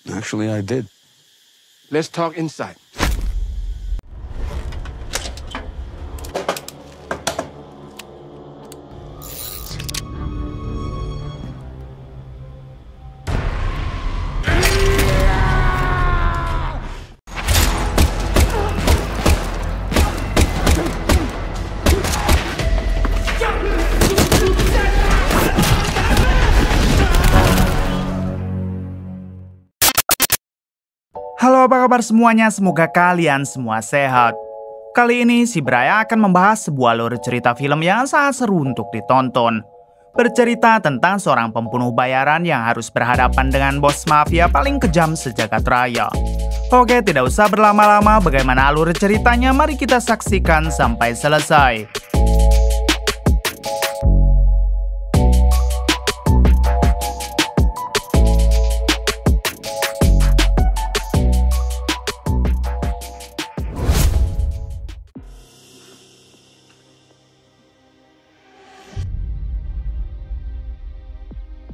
Actually, I did. Let's talk inside. Halo, apa kabar semuanya? Semoga kalian semua sehat. Kali ini si Braya akan membahas sebuah alur cerita film yang sangat seru untuk ditonton. Bercerita tentang seorang pembunuh bayaran yang harus berhadapan dengan bos mafia paling kejam sejagat raya. Oke, tidak usah berlama-lama, bagaimana alur ceritanya? Mari kita saksikan sampai selesai.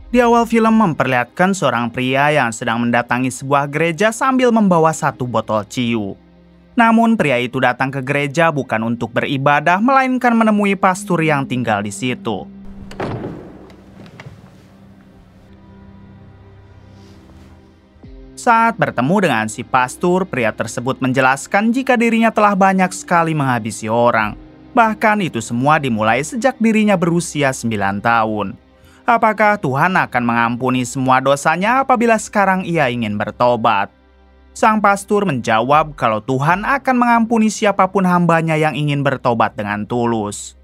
Di awal film memperlihatkan seorang pria yang sedang mendatangi sebuah gereja sambil membawa satu botol ciu. Namun pria itu datang ke gereja bukan untuk beribadah, melainkan menemui pastor yang tinggal di situ. Saat bertemu dengan si pastor, pria tersebut menjelaskan jika dirinya telah banyak sekali menghabisi orang. Bahkan itu semua dimulai sejak dirinya berusia 9 tahun. Apakah Tuhan akan mengampuni semua dosanya apabila sekarang ia ingin bertobat? Sang pastor menjawab kalau Tuhan akan mengampuni siapapun hambanya yang ingin bertobat dengan tulus.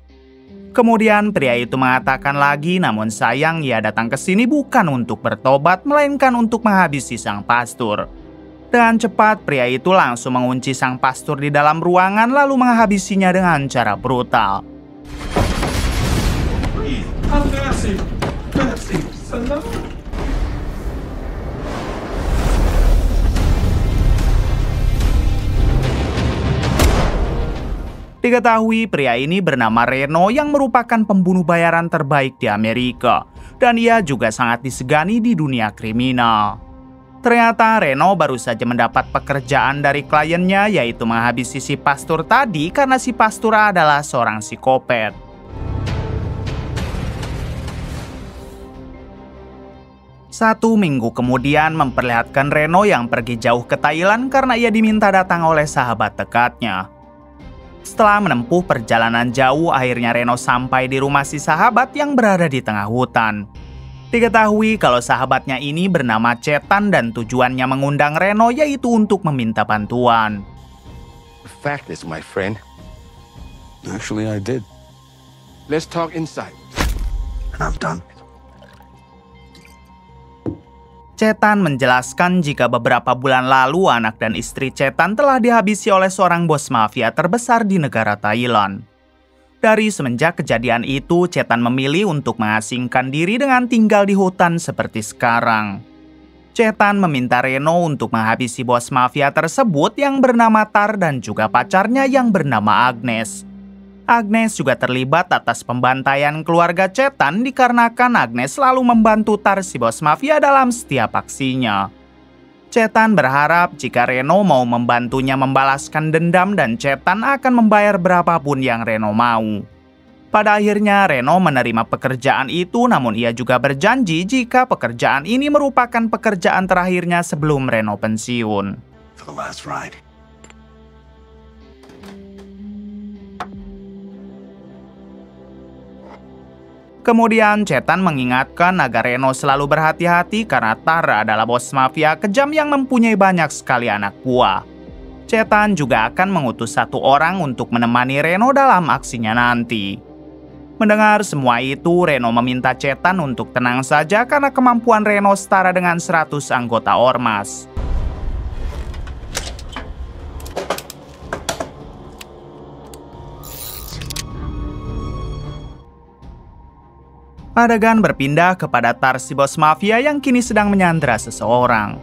Kemudian pria itu mengatakan lagi, namun sayang ia datang ke sini bukan untuk bertobat, melainkan untuk menghabisi sang pastor. Dengan cepat pria itu langsung mengunci sang pastor di dalam ruangan lalu menghabisinya dengan cara brutal. Diketahui pria ini bernama Reno yang merupakan pembunuh bayaran terbaik di Amerika, dan ia juga sangat disegani di dunia kriminal. Ternyata Reno baru saja mendapat pekerjaan dari kliennya, yaitu menghabisi si pastor tadi karena si pastor adalah seorang psikopat. 1 minggu kemudian memperlihatkan Reno yang pergi jauh ke Thailand karena ia diminta datang oleh sahabat dekatnya. Setelah menempuh perjalanan jauh, akhirnya Reno sampai di rumah si sahabat yang berada di tengah hutan. Diketahui kalau sahabatnya ini bernama Chetan dan tujuannya mengundang Reno yaitu untuk meminta bantuan. The fact is, my friend, Actually, I did. let's talk inside. I'm done. Chetan menjelaskan jika beberapa bulan lalu anak dan istri Chetan telah dihabisi oleh seorang bos mafia terbesar di negara Thailand. Dari semenjak kejadian itu, Chetan memilih untuk mengasingkan diri dengan tinggal di hutan seperti sekarang. Chetan meminta Reno untuk menghabisi bos mafia tersebut yang bernama Tar dan juga pacarnya yang bernama Agnes. Agnes juga terlibat atas pembantaian keluarga Chetan dikarenakan Agnes selalu membantu Tar si bos mafia dalam setiap aksinya. Chetan berharap jika Reno mau membantunya membalaskan dendam dan Chetan akan membayar berapapun yang Reno mau. Pada akhirnya Reno menerima pekerjaan itu, namun ia juga berjanji jika pekerjaan ini merupakan pekerjaan terakhirnya sebelum Reno pensiun. For the last ride. Kemudian Chetan mengingatkan agar Reno selalu berhati-hati karena Tar adalah bos mafia kejam yang mempunyai banyak sekali anak buah. Chetan juga akan mengutus 1 orang untuk menemani Reno dalam aksinya nanti. Mendengar semua itu, Reno meminta Chetan untuk tenang saja karena kemampuan Reno setara dengan 100 anggota ormas. Adegan berpindah kepada Tar si bos mafia yang kini sedang menyandra seseorang.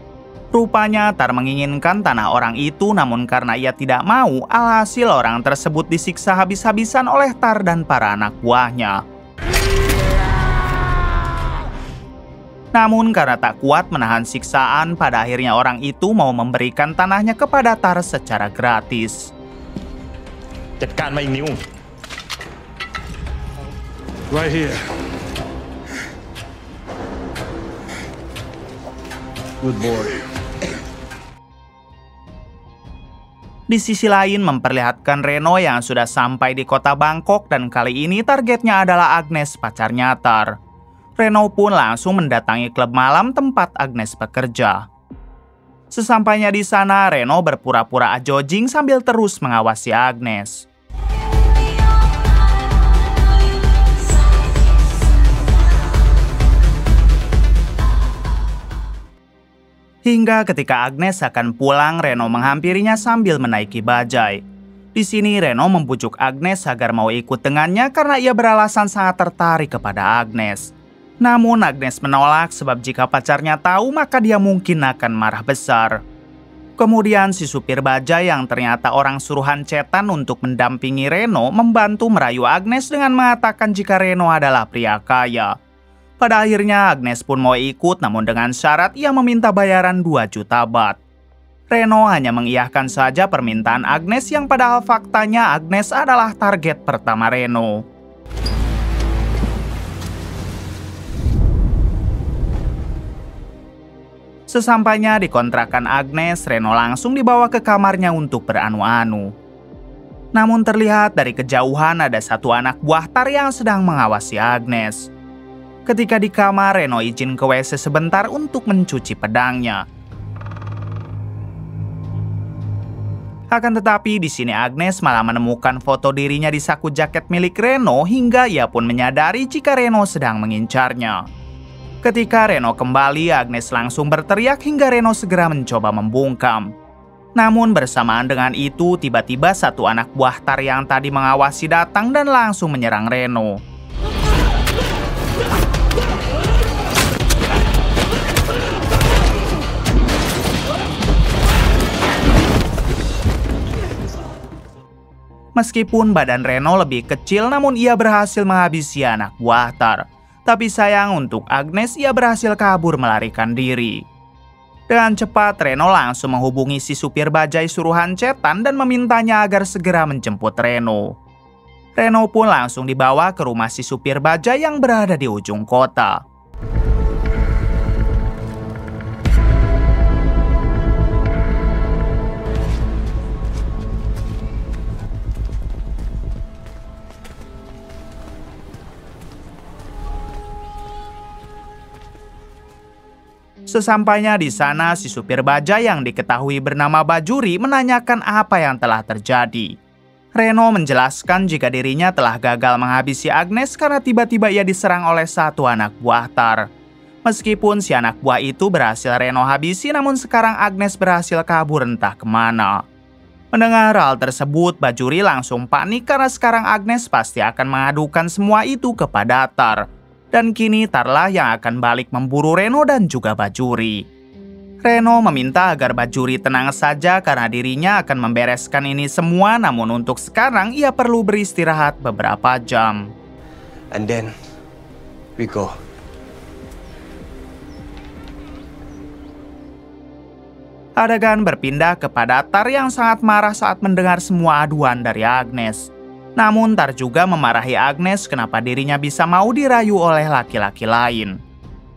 Rupanya Tar menginginkan tanah orang itu, namun karena ia tidak mau, alhasil orang tersebut disiksa habis-habisan oleh Tar dan para anak buahnya. Namun karena tak kuat menahan siksaan, pada akhirnya orang itu mau memberikan tanahnya kepada Tar secara gratis. จัดการมาอีกนิ้ว Right here. Good boy. Di sisi lain memperlihatkan Reno yang sudah sampai di kota Bangkok dan kali ini targetnya adalah Agnes, pacarnya Tar. Reno pun langsung mendatangi klub malam tempat Agnes bekerja. Sesampainya di sana, Reno berpura-pura jogging sambil terus mengawasi Agnes. Hingga ketika Agnes akan pulang, Reno menghampirinya sambil menaiki bajai. Di sini Reno membujuk Agnes agar mau ikut dengannya karena ia beralasan sangat tertarik kepada Agnes. Namun Agnes menolak sebab jika pacarnya tahu maka dia mungkin akan marah besar. Kemudian si supir bajai yang ternyata orang suruhan Chetan untuk mendampingi Reno membantu merayu Agnes dengan mengatakan jika Reno adalah pria kaya. Pada akhirnya Agnes pun mau ikut, namun dengan syarat ia meminta bayaran 2 juta baht. Reno hanya mengiyakan saja permintaan Agnes yang padahal faktanya Agnes adalah target pertama Reno. Sesampainya di kontrakan Agnes, Reno langsung dibawa ke kamarnya untuk beranu-anu. Namun terlihat dari kejauhan ada satu anak buah Tar yang sedang mengawasi Agnes. Ketika di kamar, Reno izin ke WC sebentar untuk mencuci pedangnya. Akan tetapi di sini Agnes malah menemukan foto dirinya di saku jaket milik Reno hingga ia pun menyadari jika Reno sedang mengincarnya. Ketika Reno kembali, Agnes langsung berteriak hingga Reno segera mencoba membungkam. Namun bersamaan dengan itu, tiba-tiba satu anak buah Tar yang tadi mengawasi datang dan langsung menyerang Reno. Meskipun badan Reno lebih kecil, namun ia berhasil menghabisi anak buah Tar. Tapi sayang untuk Agnes, ia berhasil kabur melarikan diri. Dengan cepat, Reno langsung menghubungi si supir bajai suruhan Chetan dan memintanya agar segera menjemput Reno. Reno pun langsung dibawa ke rumah si supir bajai yang berada di ujung kota. Sesampainya di sana, si supir bajai yang diketahui bernama Bajuri menanyakan apa yang telah terjadi. Reno menjelaskan jika dirinya telah gagal menghabisi Agnes karena tiba-tiba ia diserang oleh satu anak buah Tar. Meskipun si anak buah itu berhasil Reno habisi, namun sekarang Agnes berhasil kabur entah kemana. Mendengar hal tersebut, Bajuri langsung panik karena sekarang Agnes pasti akan mengadukan semua itu kepada Tar. Dan kini Tarlah yang akan balik memburu Reno dan juga Bajuri. Reno meminta agar Bajuri tenang saja karena dirinya akan membereskan ini semua, namun untuk sekarang ia perlu beristirahat beberapa jam. and then we go. Adegan berpindah kepada Tar yang sangat marah saat mendengar semua aduan dari Agnes. Namun Tar juga memarahi Agnes kenapa dirinya bisa mau dirayu oleh laki-laki lain.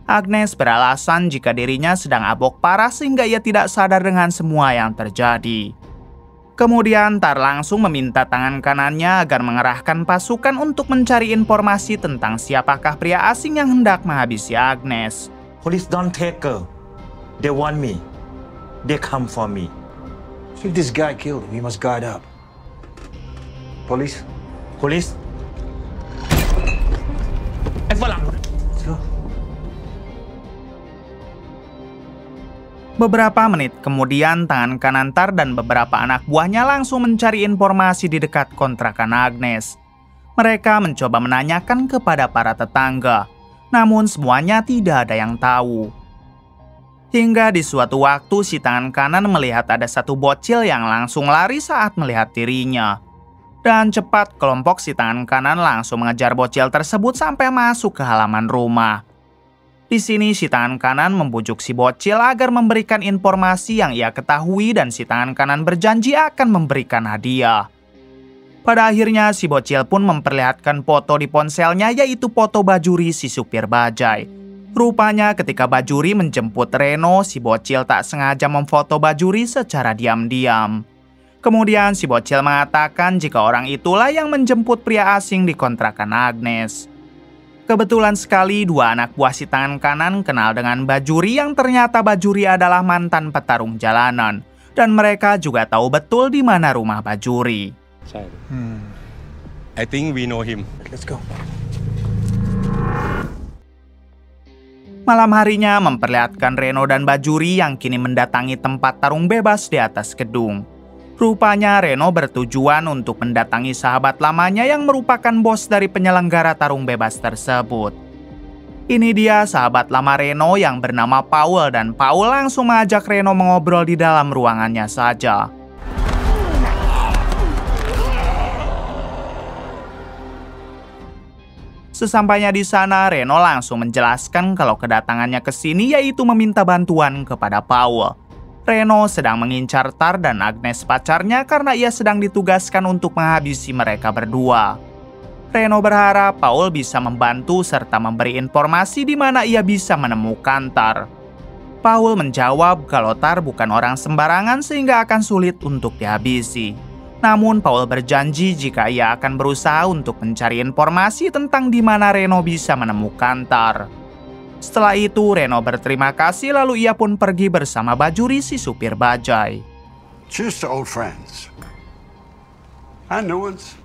Agnes beralasan jika dirinya sedang abok parah sehingga ia tidak sadar dengan semua yang terjadi. Kemudian Tar langsung meminta tangan kanannya agar mengerahkan pasukan untuk mencari informasi tentang siapakah pria asing yang hendak menghabisi Agnes. Police don't take her. They want me. They come for me. So if this guy killed him, we must guard up. Police? Police? Let's go. Beberapa menit kemudian, tangan kanan Tar dan beberapa anak buahnya langsung mencari informasi di dekat kontrakan Agnes. Mereka mencoba menanyakan kepada para tetangga, namun semuanya tidak ada yang tahu. Hingga di suatu waktu, si tangan kanan melihat ada satu bocil yang langsung lari saat melihat dirinya. Dan cepat, kelompok si tangan kanan langsung mengejar bocil tersebut sampai masuk ke halaman rumah. Di sini si tangan kanan membujuk si bocil agar memberikan informasi yang ia ketahui dan si tangan kanan berjanji akan memberikan hadiah. Pada akhirnya si bocil pun memperlihatkan foto di ponselnya, yaitu foto Bajuri si supir bajai. Rupanya ketika Bajuri menjemput Reno, si bocil tak sengaja memfoto Bajuri secara diam-diam. Kemudian si bocil mengatakan jika orang itulah yang menjemput pria asing di kontrakan Agnes. Kebetulan sekali dua anak buah si tangan kanan kenal dengan Bajuri yang ternyata Bajuri adalah mantan petarung jalanan. Dan mereka juga tahu betul di mana rumah Bajuri. I think we know him. Let's go. Malam harinya memperlihatkan Reno dan Bajuri yang kini mendatangi tempat tarung bebas di atas gedung. Rupanya Reno bertujuan untuk mendatangi sahabat lamanya yang merupakan bos dari penyelenggara tarung bebas tersebut. Ini dia sahabat lama Reno yang bernama Paul, dan Paul langsung mengajak Reno mengobrol di dalam ruangannya saja. Sesampainya di sana, Reno langsung menjelaskan kalau kedatangannya ke sini yaitu meminta bantuan kepada Paul. Reno sedang mengincar Tar dan Agnes pacarnya karena ia sedang ditugaskan untuk menghabisi mereka berdua. Reno berharap Paul bisa membantu serta memberi informasi di mana ia bisa menemukan Tar. Paul menjawab kalau Tar bukan orang sembarangan sehingga akan sulit untuk dihabisi. Namun Paul berjanji jika ia akan berusaha untuk mencari informasi tentang di mana Reno bisa menemukan Tar. Setelah itu Reno berterima kasih lalu ia pun pergi bersama Bajuri si supir bajai. Cheers to old friends. And new ones.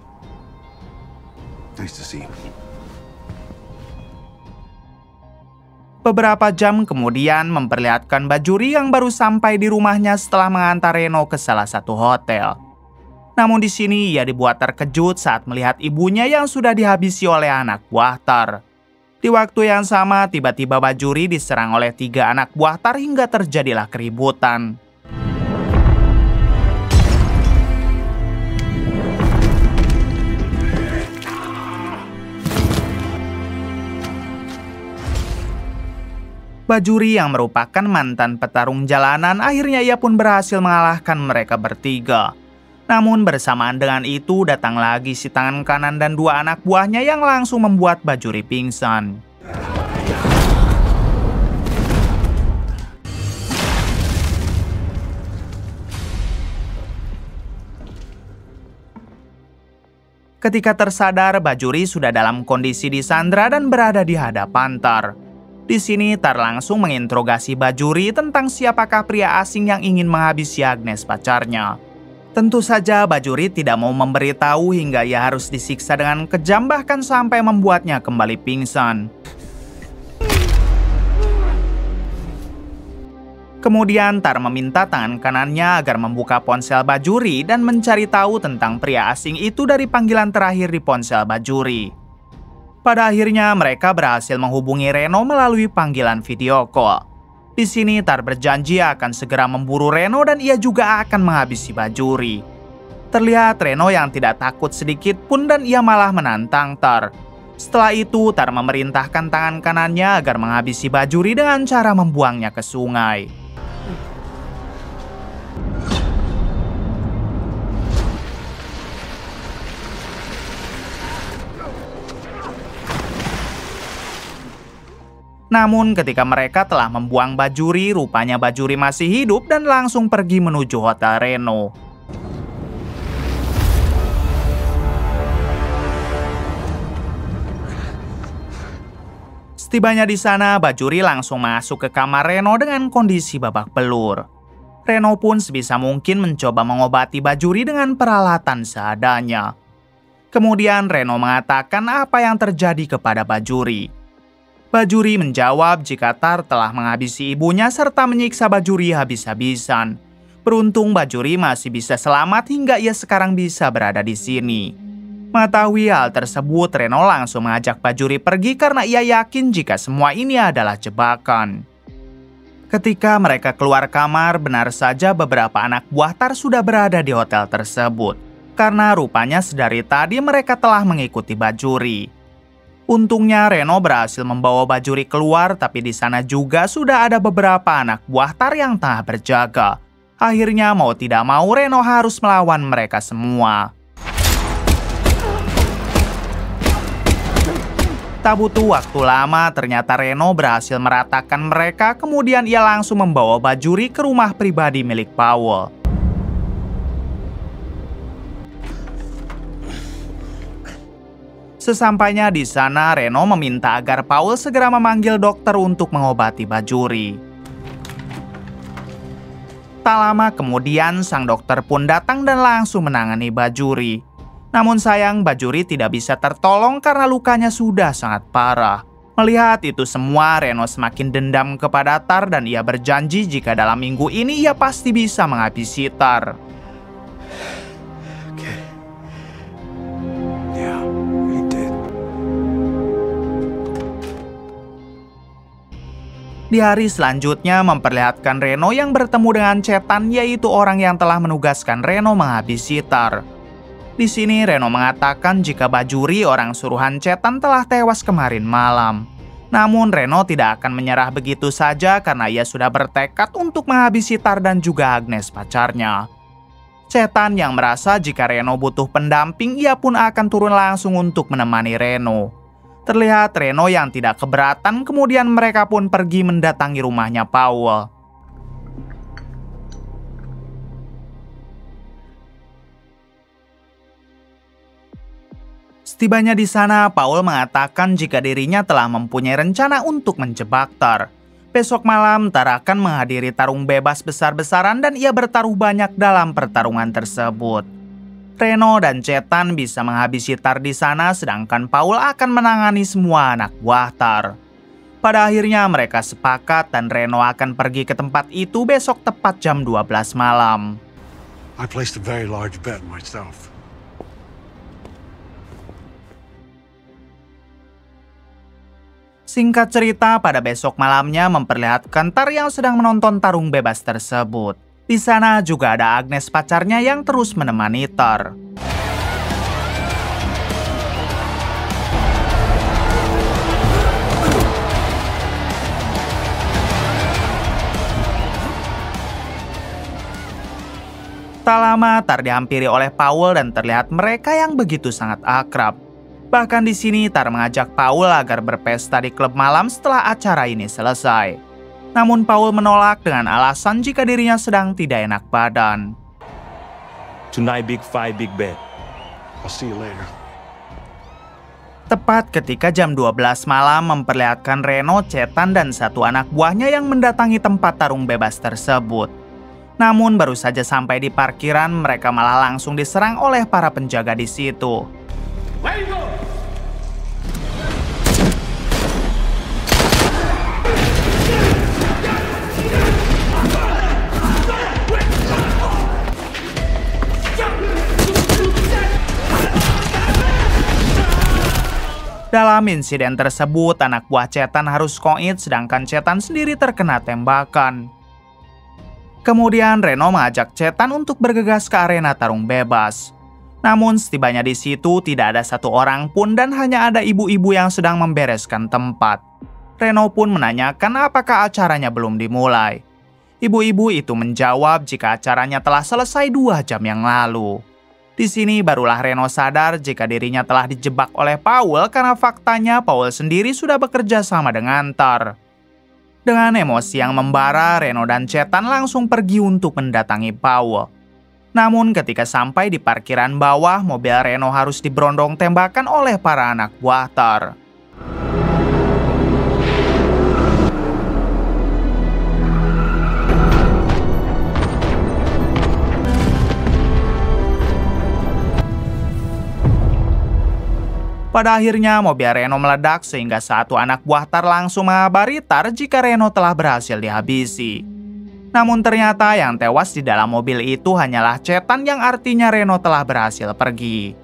Nice to see you. Beberapa jam kemudian memperlihatkan Bajuri yang baru sampai di rumahnya setelah mengantar Reno ke salah satu hotel. Namun di sini ia dibuat terkejut saat melihat ibunya yang sudah dihabisi oleh anak buah Tar. Di waktu yang sama, tiba-tiba Bajuri diserang oleh 3 anak buah Tar hingga terjadilah keributan. Bajuri yang merupakan mantan petarung jalanan, akhirnya ia pun berhasil mengalahkan mereka bertiga. Namun bersamaan dengan itu datang lagi si tangan kanan dan 2 anak buahnya yang langsung membuat Bajuri pingsan. Ketika tersadar, Bajuri sudah dalam kondisi disandra dan berada di hadapan Tar. Di sini Tar langsung menginterogasi Bajuri tentang siapakah pria asing yang ingin menghabisi Agnes pacarnya. Tentu saja Bajuri tidak mau memberitahu hingga ia harus disiksa dengan kejam bahkan sampai membuatnya kembali pingsan. Kemudian Tar meminta tangan kanannya agar membuka ponsel Bajuri dan mencari tahu tentang pria asing itu dari panggilan terakhir di ponsel Bajuri. Pada akhirnya mereka berhasil menghubungi Reno melalui panggilan video call. Di sini Tar berjanji akan segera memburu Reno dan ia juga akan menghabisi Bajuri. Terlihat Reno yang tidak takut sedikit pun dan ia malah menantang Tar. Setelah itu Tar memerintahkan tangan kanannya agar menghabisi Bajuri dengan cara membuangnya ke sungai. Namun ketika mereka telah membuang Bajuri, rupanya Bajuri masih hidup dan langsung pergi menuju hotel Reno. Setibanya di sana, Bajuri langsung masuk ke kamar Reno dengan kondisi babak belur. Reno pun sebisa mungkin mencoba mengobati Bajuri dengan peralatan seadanya. Kemudian Reno mengatakan apa yang terjadi kepada Bajuri. Bajuri menjawab jika Tar telah menghabisi ibunya serta menyiksa Bajuri habis-habisan. Beruntung Bajuri masih bisa selamat hingga ia sekarang bisa berada di sini. Mengetahui hal tersebut, Reno langsung mengajak Bajuri pergi karena ia yakin jika semua ini adalah jebakan. Ketika mereka keluar kamar, benar saja beberapa anak buah Tar sudah berada di hotel tersebut. Karena rupanya sedari tadi mereka telah mengikuti Bajuri. Untungnya Reno berhasil membawa Bajuri keluar, tapi di sana juga sudah ada beberapa anak buah Tar yang tengah berjaga. Akhirnya mau tidak mau Reno harus melawan mereka semua. Tak butuh waktu lama, ternyata Reno berhasil meratakan mereka, kemudian ia langsung membawa Bajuri ke rumah pribadi milik Powell. Sesampainya di sana, Reno meminta agar Powell segera memanggil dokter untuk mengobati Bajuri. Tak lama kemudian, sang dokter pun datang dan langsung menangani Bajuri. Namun sayang, Bajuri tidak bisa tertolong karena lukanya sudah sangat parah. Melihat itu semua, Reno semakin dendam kepada Tar dan ia berjanji jika dalam minggu ini ia pasti bisa menghabisi Tar. Okay. Yeah, he did. Di hari selanjutnya memperlihatkan Reno yang bertemu dengan Cetan, yaitu orang yang telah menugaskan Reno menghabisi Tar. Di sini Reno mengatakan jika Bajuri, orang suruhan Cetan, telah tewas kemarin malam. Namun Reno tidak akan menyerah begitu saja karena ia sudah bertekad untuk menghabisi Tar dan juga Agnes pacarnya. Cetan yang merasa jika Reno butuh pendamping, ia pun akan turun langsung untuk menemani Reno. Terlihat Reno yang tidak keberatan, kemudian mereka pun pergi mendatangi rumahnya Powell. Setibanya di sana, Powell mengatakan jika dirinya telah mempunyai rencana untuk menjebak Tar. Besok malam, Tar akan menghadiri tarung bebas besar-besaran dan ia bertaruh banyak dalam pertarungan tersebut. Reno dan Cetan bisa menghabisi Tar di sana, sedangkan Powell akan menangani semua anak buah Tar. Pada akhirnya mereka sepakat dan Reno akan pergi ke tempat itu besok tepat jam 12 malam. I placed a very large bet myself. Singkat cerita, pada besok malamnya memperlihatkan Tar yang sedang menonton tarung bebas tersebut. Di sana juga ada Agnes pacarnya yang terus menemani Tar. Tak lama Tar dihampiri oleh Powell dan terlihat mereka yang begitu sangat akrab. Bahkan di sini Tar mengajak Powell agar berpesta di klub malam setelah acara ini selesai. Namun Powell menolak dengan alasan jika dirinya sedang tidak enak badan. Tonight big fight, big bet. I'll see you later. Tepat ketika jam 12 malam memperlihatkan Reno, Cetan, dan satu anak buahnya yang mendatangi tempat tarung bebas tersebut. Namun baru saja sampai di parkiran, mereka malah langsung diserang oleh para penjaga di situ. Dalam insiden tersebut, anak buah Cetan harus koit, sedangkan Cetan sendiri terkena tembakan. Kemudian Reno mengajak Cetan untuk bergegas ke arena tarung bebas. Namun setibanya di situ tidak ada satu orang pun dan hanya ada ibu-ibu yang sedang membereskan tempat. Reno pun menanyakan apakah acaranya belum dimulai. Ibu-ibu itu menjawab jika acaranya telah selesai 2 jam yang lalu. Di sini barulah Reno sadar jika dirinya telah dijebak oleh Powell karena faktanya Powell sendiri sudah bekerja sama dengan Tar. Dengan emosi yang membara, Reno dan Cetan langsung pergi untuk mendatangi Powell. Namun ketika sampai di parkiran bawah, mobil Reno harus diberondong tembakan oleh para anak buah Tar. Pada akhirnya mobil Reno meledak sehingga satu anak buah Tar langsung mengabari Tar jika Reno telah berhasil dihabisi. Namun ternyata yang tewas di dalam mobil itu hanyalah Cetan yang artinya Reno telah berhasil pergi.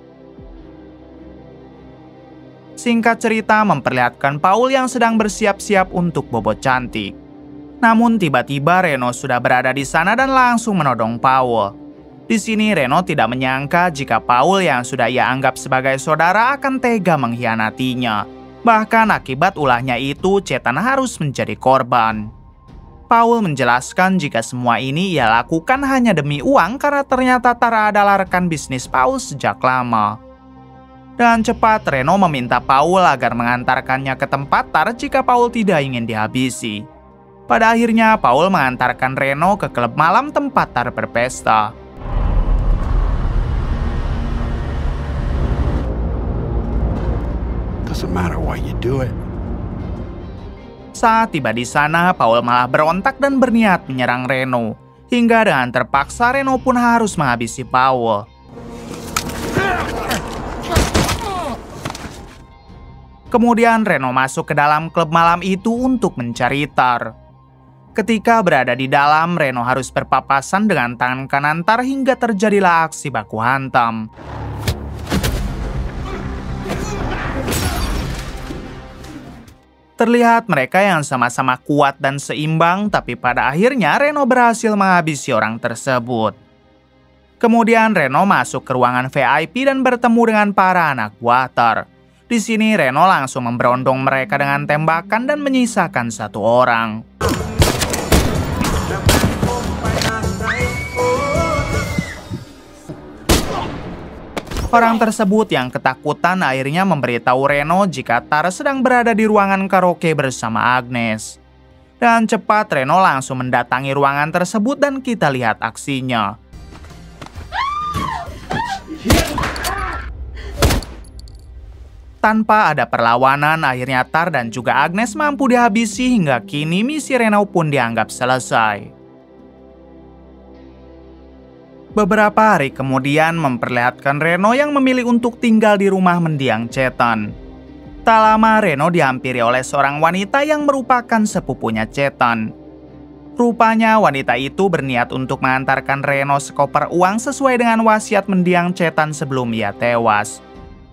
Singkat cerita memperlihatkan Powell yang sedang bersiap-siap untuk bobot cantik. Namun tiba-tiba Reno sudah berada di sana dan langsung menodong Powell. Di sini Reno tidak menyangka jika Powell yang sudah ia anggap sebagai saudara akan tega mengkhianatinya. Bahkan akibat ulahnya itu, Chetan harus menjadi korban. Paul menjelaskan jika semua ini ia lakukan hanya demi uang karena ternyata Tara adalah rekan bisnis Paul sejak lama. Dan cepat Reno meminta Paul agar mengantarkannya ke tempat Tar jika Paul tidak ingin dihabisi. Pada akhirnya Paul mengantarkan Reno ke klub malam tempat Tar berpesta. Doesn't matter why you do it. Saat tiba di sana, Paul malah berontak dan berniat menyerang Reno. Hingga dengan terpaksa Reno pun harus menghabisi Paul. Kemudian Reno masuk ke dalam klub malam itu untuk mencari Tar. Ketika berada di dalam, Reno harus berpapasan dengan tangan kanan Tar hingga terjadilah aksi baku hantam. Terlihat mereka yang sama-sama kuat dan seimbang, tapi pada akhirnya Reno berhasil menghabisi orang tersebut. Kemudian Reno masuk ke ruangan VIP dan bertemu dengan para anak buah Tar. Di sini Reno langsung memberondong mereka dengan tembakan dan menyisakan satu orang. Orang tersebut yang ketakutan akhirnya memberitahu Reno jika Tar sedang berada di ruangan karaoke bersama Agnes. Dan cepat Reno langsung mendatangi ruangan tersebut dan kita lihat aksinya. Tanpa ada perlawanan, akhirnya Tar dan juga Agnes mampu dihabisi hingga kini misi Reno pun dianggap selesai. Beberapa hari kemudian memperlihatkan Reno yang memilih untuk tinggal di rumah mendiang Chetan. Tak lama Reno dihampiri oleh seorang wanita yang merupakan sepupunya Chetan. Rupanya wanita itu berniat untuk mengantarkan Reno sekoper uang sesuai dengan wasiat mendiang Chetan sebelum ia tewas.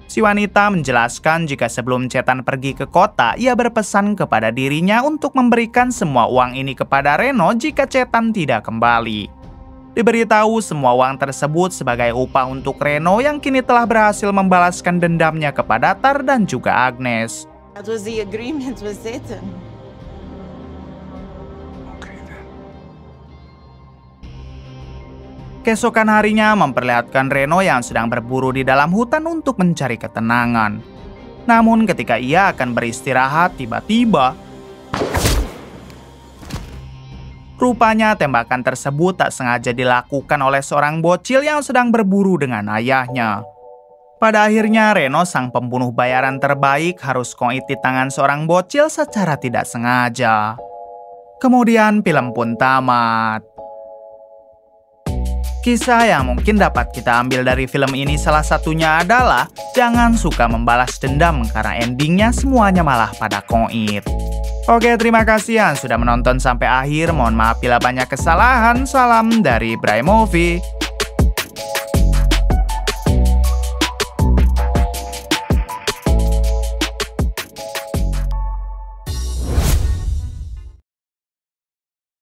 Si wanita menjelaskan jika sebelum Chetan pergi ke kota, ia berpesan kepada dirinya untuk memberikan semua uang ini kepada Reno jika Chetan tidak kembali. Diberitahu semua uang tersebut sebagai upah untuk Reno yang kini telah berhasil membalaskan dendamnya kepada Tar dan juga Agnes. That was the agreement with Satan. Okay then. Keesokan harinya memperlihatkan Reno yang sedang berburu di dalam hutan untuk mencari ketenangan. Namun ketika ia akan beristirahat, tiba-tiba rupanya tembakan tersebut tak sengaja dilakukan oleh seorang bocil yang sedang berburu dengan ayahnya. Pada akhirnya Reno sang pembunuh bayaran terbaik harus koit di tangan seorang bocil secara tidak sengaja. Kemudian film pun tamat. Kisah yang mungkin dapat kita ambil dari film ini salah satunya adalah jangan suka membalas dendam karena endingnya semuanya malah pada koit. Oke, terima kasih yang sudah menonton sampai akhir. Mohon maaf bila banyak kesalahan. Salam dari Bray Movie.